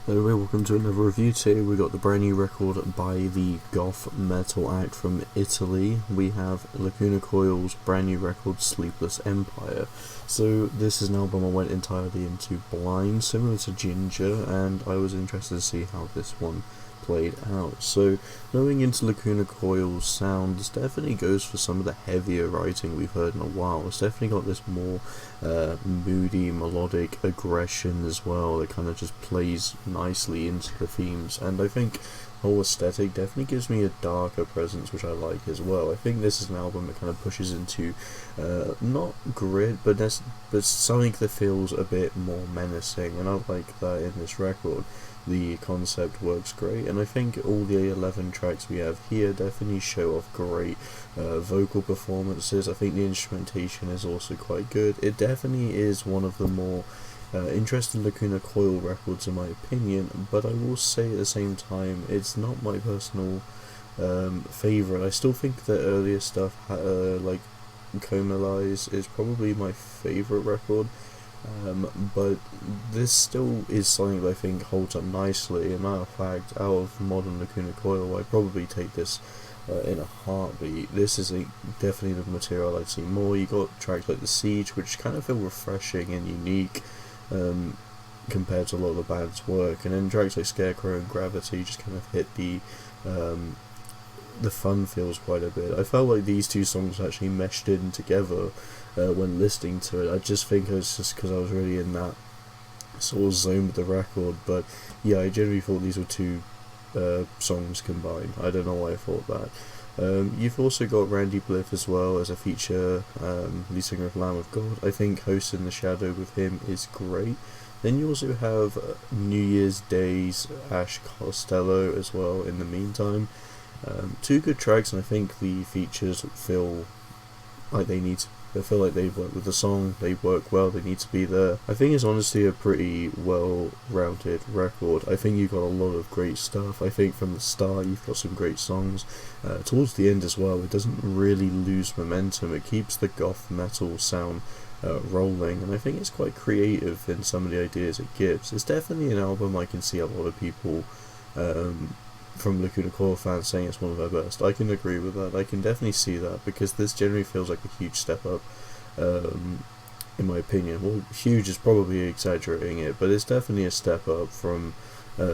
Hello, welcome to another review. Today we got the brand new record by the goth metal act from Italy. We have Lacuna Coil's brand new record, Sleepless Empire. So this is an album I went entirely into blind, similar to Ginger, and I was interested to see how this one played out. So going into Lacuna Coil's sound, this definitely goes for some of the heavier writing we've heard in a while. It's definitely got this more moody, melodic aggression as well that kind of just plays nicely into the themes, and I think the whole aesthetic definitely gives me a darker presence, which I like as well. I think this is an album that kind of pushes into not grit, but something that feels a bit more menacing, and I like that in this record. The concept works great, and I think all the 11 tracks we have here definitely show off great vocal performances. I think the instrumentation is also quite good. It definitely is one of the more interesting Lacuna Coil records in my opinion, but I will say at the same time it's not my personal favourite. I still think the earlier stuff, like Coil is probably my favourite record. But this still is something that I think holds up nicely. And matter of fact, out of modern Lacuna Coil, I'd probably take this in a heartbeat. This is definitely the material I'd see more. You got tracks like The Siege, which kind of feel refreshing and unique compared to a lot of the band's work, and then tracks like Scarecrow and Gravity just kind of hit the fun feels quite a bit. I felt like these two songs actually meshed in together when listening to it. I just think it was just because I was really in that sort of zone with the record, but yeah, I generally thought these were two songs combined. I don't know why I thought that. You've also got Randy Blythe as well as a feature lead singer of Lamb of God. I think Host in the Shadow with him is great. Then you also have New Year's Day's Ash Costello as well in the meantime. Two good tracks, and I think the features feel like they feel like they've worked with the song, they work well, they need to be there. I think it's honestly a pretty well-rounded record. I think you've got a lot of great stuff. I think from the start you've got some great songs. Towards the end as well, it doesn't really lose momentum. It keeps the goth metal sound rolling, and I think it's quite creative in some of the ideas it gives. It's definitely an album I can see a lot of people from Lacuna Coil fans saying it's one of their best. I can agree with that. I can definitely see that, because this generally feels like a huge step up, in my opinion. Well, huge is probably exaggerating it, but it's definitely a step up from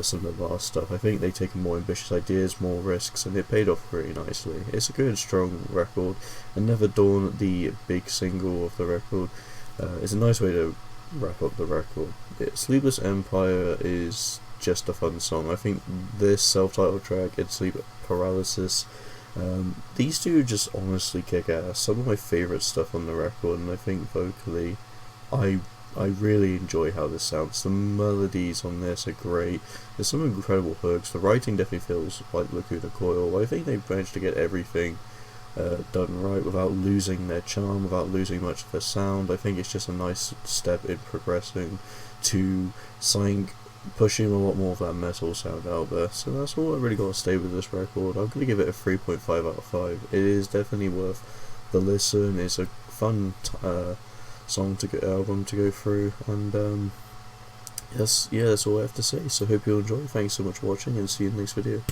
some of the last stuff. I think they take more ambitious ideas, more risks, and it paid off pretty nicely. It's a good, strong record, and Never Dawn, the big single of the record, is a nice way to wrap up the record. Sleepless Empire is just a fun song. I think this self-titled track and Sleep Paralysis, these two just honestly kick ass. Some of my favourite stuff on the record, and I think vocally I really enjoy how this sounds. The melodies on this are great. There's some incredible hooks. The writing definitely feels like Lacuna Coil. I think they've managed to get everything done right without losing their charm, without losing much of their sound. I think it's just a nice step in progressing to something pushing a lot more of that metal sound out there. So that's all I really got to say with this record. I'm going to give it a 3.5 out of 5. It is definitely worth the listen. It's a fun album to go through, and that's all I have to say. So hope you enjoy. Thanks so much for watching, and see you in the next video.